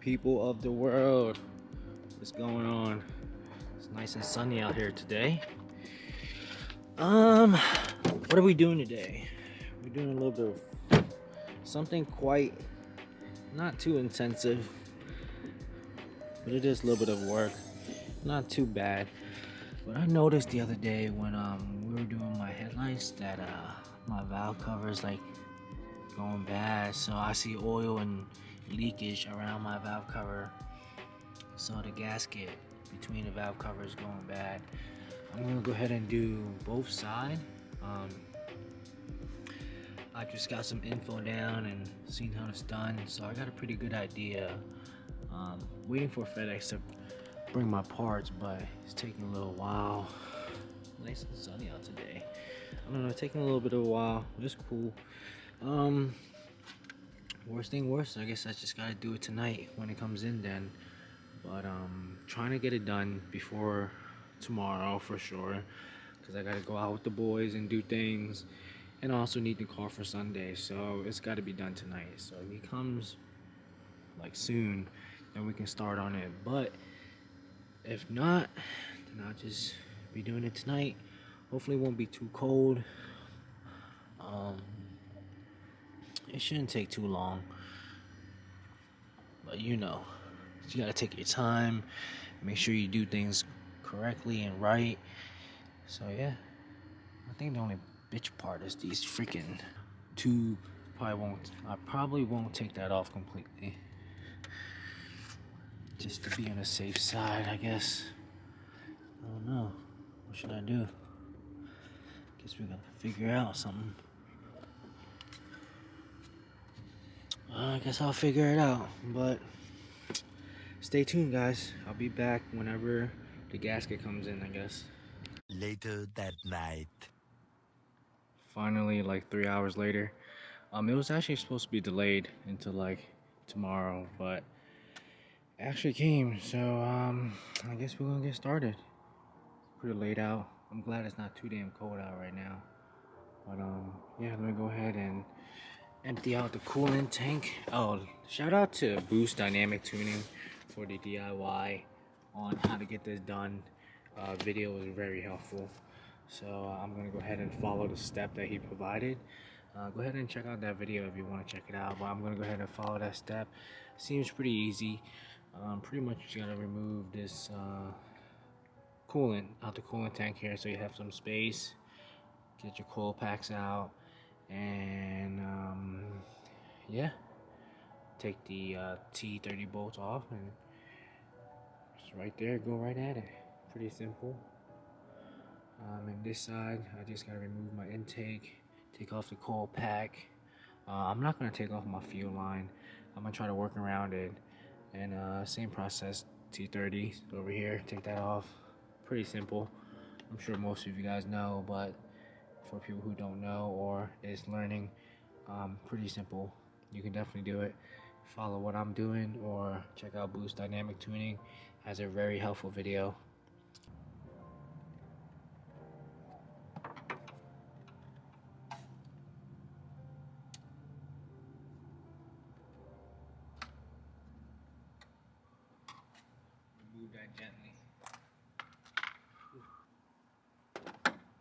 people of the world. What's going on? It's nice and sunny out here today. What are we doing today? We're doing a little bit of something quite not too intensive, but it is a little bit of work. Not too bad. But I noticed the other day when we were doing my headlights that my valve cover is like going bad. So I see oil and leakage around my valve cover. So the gasket between the valve cover is going bad. I'm gonna go ahead and do both sides. I just got some info down and seen how it's done, so I got a pretty good idea. Waiting for FedEx to bring my parts, but it's taking a little while. Nice and sunny out today. I don't know, taking a little bit of a while. It's cool. Worst thing worse, I guess I just gotta do it tonight when it comes in then. But trying to get it done before tomorrow for sure, because I gotta go out with the boys and do things, and I also need the car for Sunday, so it's got to be done tonight. So if he comes like soon, then we can start on it. But if not, then I'll just be doing it tonight. Hopefully it won't be too cold. It shouldn't take too long, but you gotta take your time, make sure you do things correctly and right. So yeah, I think the only bitch part is these freaking tube. I probably won't take that off completely, just to be on the safe side, I guess. I don't know, what should I do? Guess we gotta figure out something. I guess I'll figure it out, but stay tuned, guys. I'll be back whenever the gasket comes in, I guess. Later that night. Finally, like 3 hours later. It was actually supposed to be delayed until like tomorrow, but it actually came. So I guess we're gonna get started. It's pretty late out. I'm glad it's not too damn cold out right now. But yeah, let me go ahead and empty out the coolant tank. Oh, shout out to Boost Dynamic Tuning for the DIY on how to get this done. Video was very helpful. So I'm gonna go ahead and follow the step that he provided. Go ahead and check out that video if you want to check it out, but I'm gonna go ahead and follow that step. Seems pretty easy. Pretty much you gotta remove this coolant out the coolant tank here, so you have some space. Get your coil packs out, and yeah, take the T30 bolts off, and just right there, go right at it. Pretty simple. And this side, I just gotta remove my intake, take off the coil pack. I'm not gonna take off my fuel line. I'm gonna try to work around it. And same process, T30 over here, take that off. Pretty simple. I'm sure most of you guys know, but for people who don't know or is learning, pretty simple. You can definitely do it. Follow what I'm doing or check out Boost Dynamic Tuning. Has a very helpful video. Remove that gently.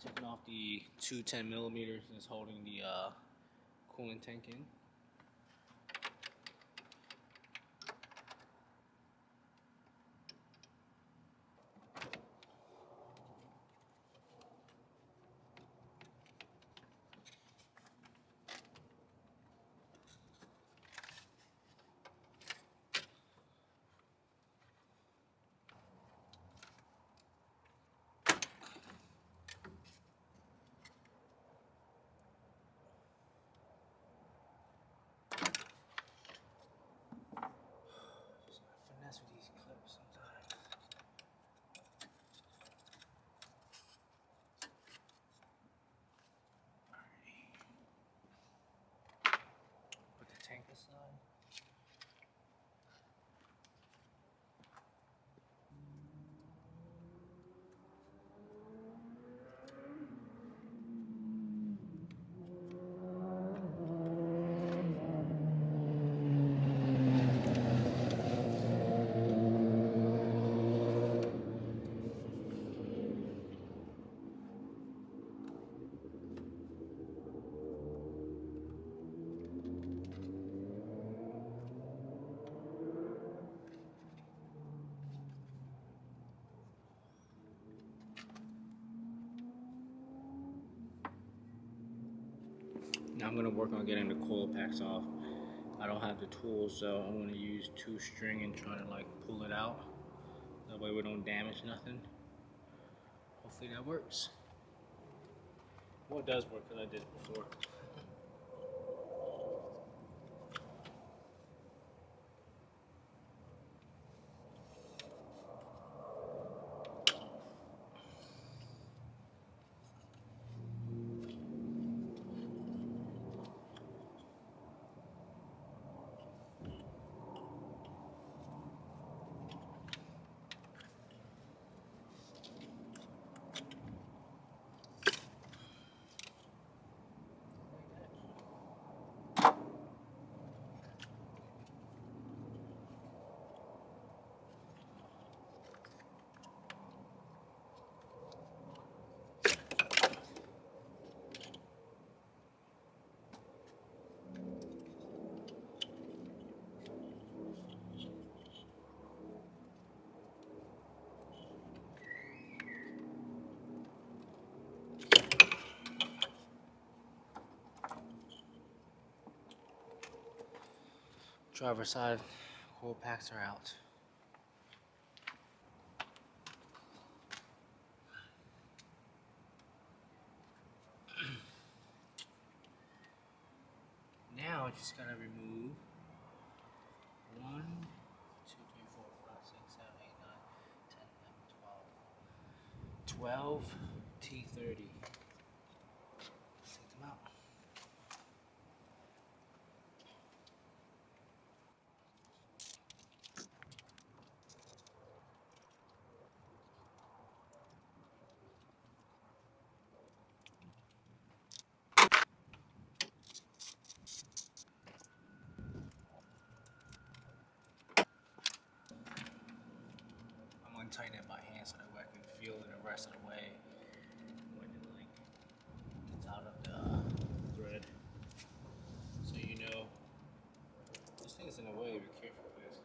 Taking off the two 10mm that's holding the coolant tank in. I'm gonna work on getting the coil packs off. I don't have the tools, so I'm gonna use 2 string and try to like pull it out. That way we don't damage nothing. Hopefully that works. Well, it does work because I did it before. Driver's side coil packs are out. Now I just gotta remove 1, 2, 3, 4, 5, 6, 7, 8, 9, 10, 11, 12 T30. Let's take them out. I'm gonna tighten it by hand so that way I can feel it the rest of the way when it like gets out of the thread. So you know, this thing's in the way. Be careful with this.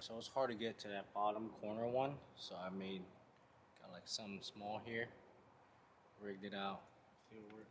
So it's hard to get to that bottom corner one. So I got like something small here, rigged it out. See if it works.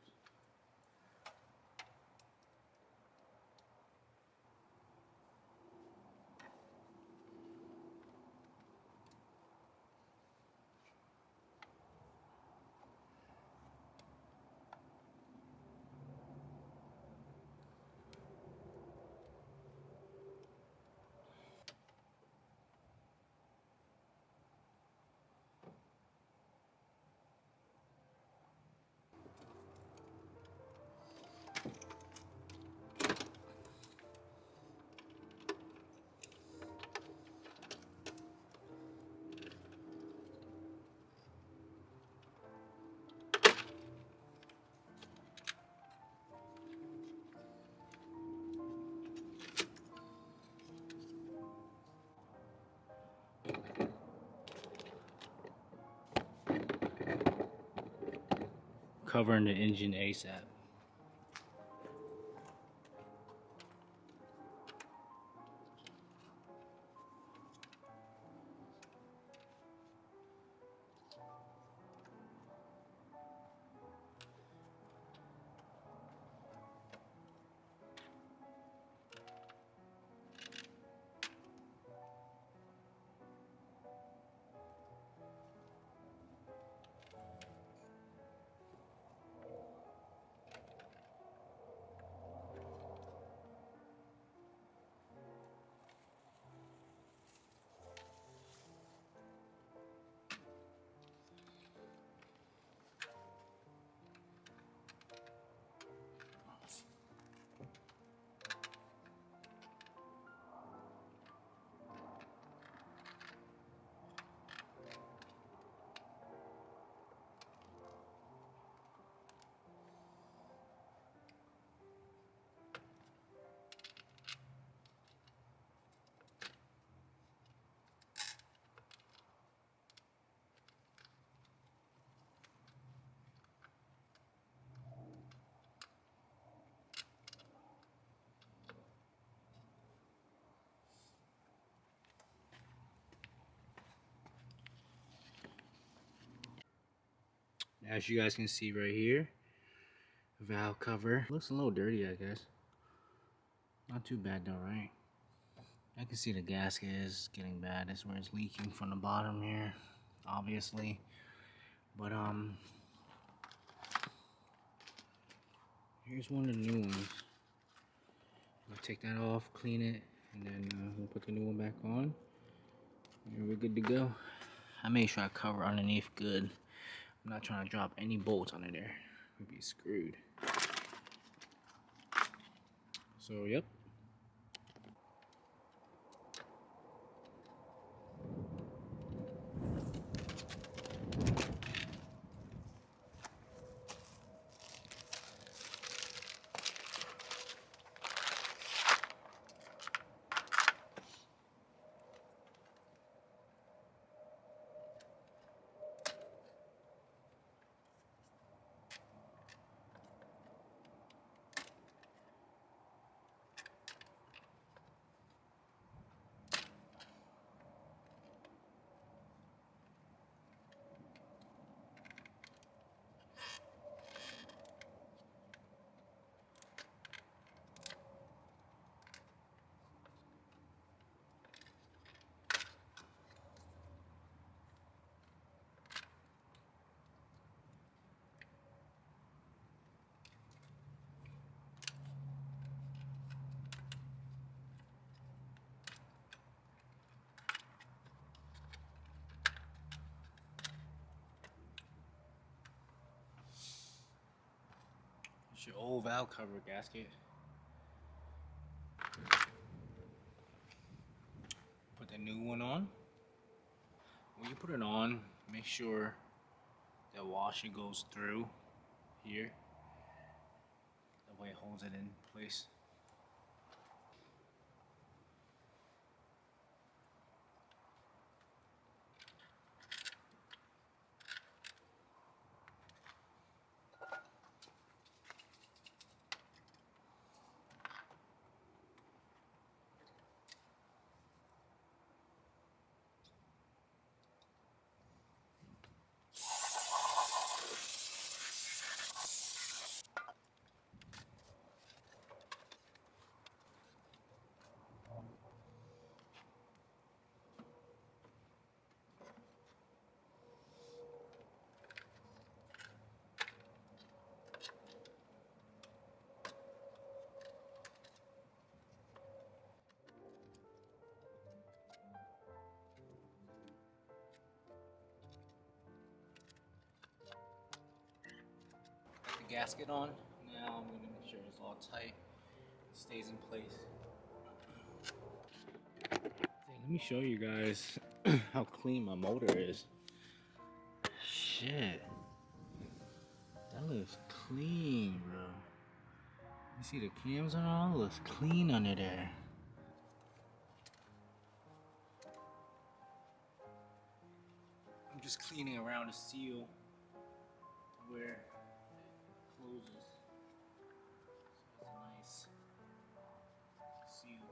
Covering the engine ASAP. As you guys can see right here, valve cover. Looks a little dirty, I guess. Not too bad though, right? I can see the gasket is getting bad. That's where it's leaking from the bottom here, obviously. But here's one of the new ones. I'll take that off, clean it, and then we'll put the new one back on. And we're good to go. I made sure I cover underneath good. I'm not trying to drop any bolts under there. We'd be screwed. So, yep. It's your old valve cover gasket. Put the new one on. When you put it on, make sure the washer goes through here. That way it holds it in place. Put the gasket on. Now I'm gonna make sure it's all tight. It stays in place. Let me show you guys how clean my motor is. Shit. That looks clean, bro. You see the cams and all? It looks clean under there. I'm just cleaning around the seal where it closes. So it's a nice seal.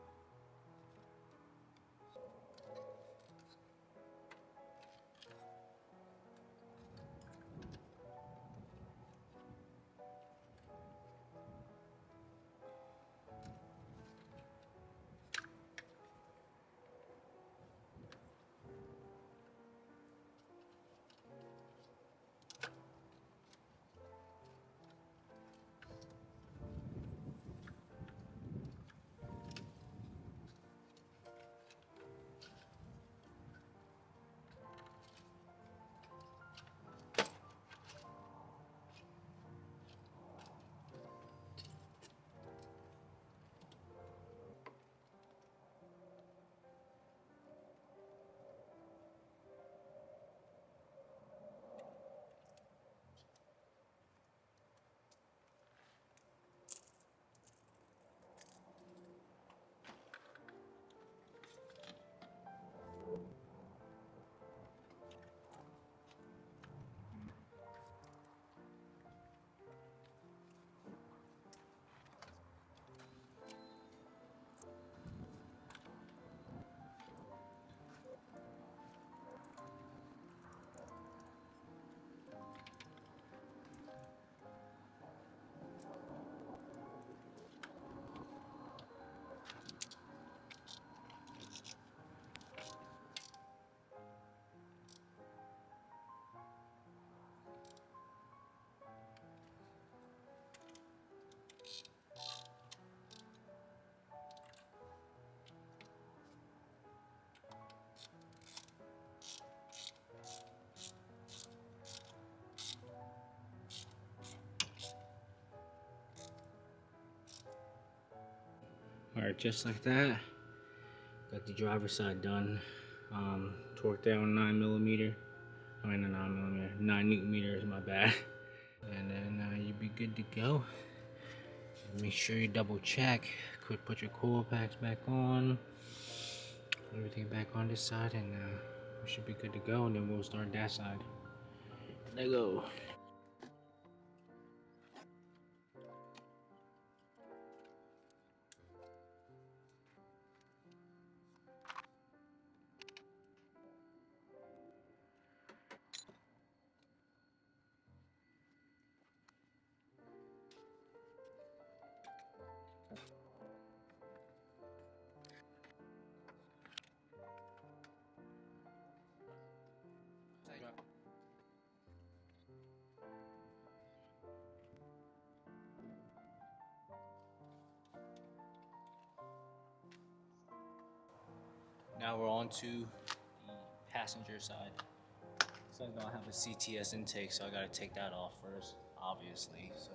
Alright, just like that. Got the driver's side done. Torqued down 9mm. I mean, not 9mm, 9 Newton meters, my bad. And then you'll be good to go. Make sure you double check. Quick, put your coil packs back on. Everything back on this side, and we should be good to go. And then we'll start that side. There you go. Now we're on to the passenger side. So I don't have a CTS intake, so I gotta take that off first, obviously. So.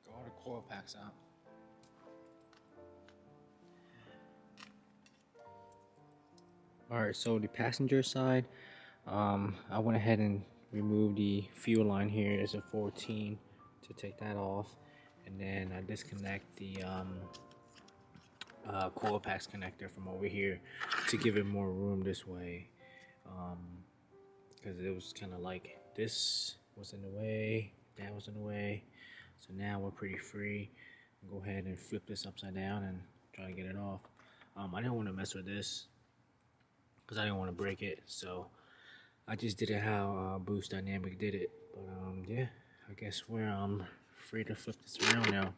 Got all the coil packs out. Alright, so the passenger side, I went ahead and removed the fuel line here. It's a 14 to take that off. And then I disconnect the coil packs connector from over here to give it more room this way. Because it was kind of like this was in the way, that was in the way. So now we're pretty free. I'll go ahead and flip this upside down and try to get it off. I didn't want to mess with this because I didn't want to break it, so I just did it how Boost Dynamic did it. But yeah, I guess we're free to flip this around now.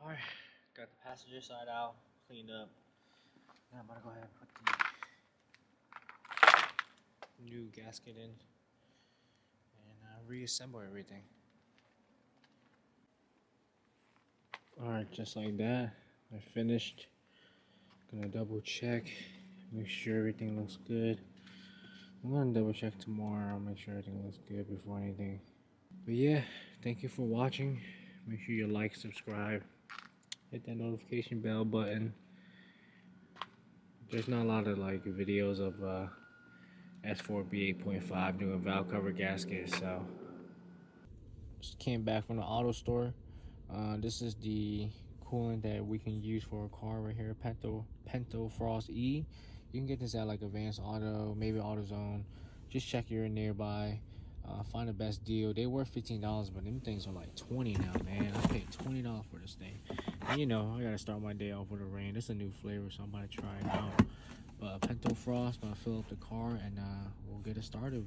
Alright, got the passenger side out, cleaned up. Now I'm gonna go ahead and put the new gasket in and reassemble everything. Alright, just like that, I finished. Gonna double check, make sure everything looks good. I'm gonna double check tomorrow, make sure everything looks good before anything. But yeah, thank you for watching. Make sure you like, subscribe, hit that notification bell button. There's not a lot of like videos of S4 B8.5 doing valve cover gaskets, so just came back from the auto store. This is the coolant that we can use for a car right here, Pento Frost E. You can get this at like Advanced Auto, maybe AutoZone. Just check your nearby. Find the best deal. They were $15, but them things are like $20 now, man. I paid $20 for this thing. And you know, I gotta start my day off with a rain. This is a new flavor, so I'm gonna try it out. But Pento Frost, gonna fill up the car and we'll get it started.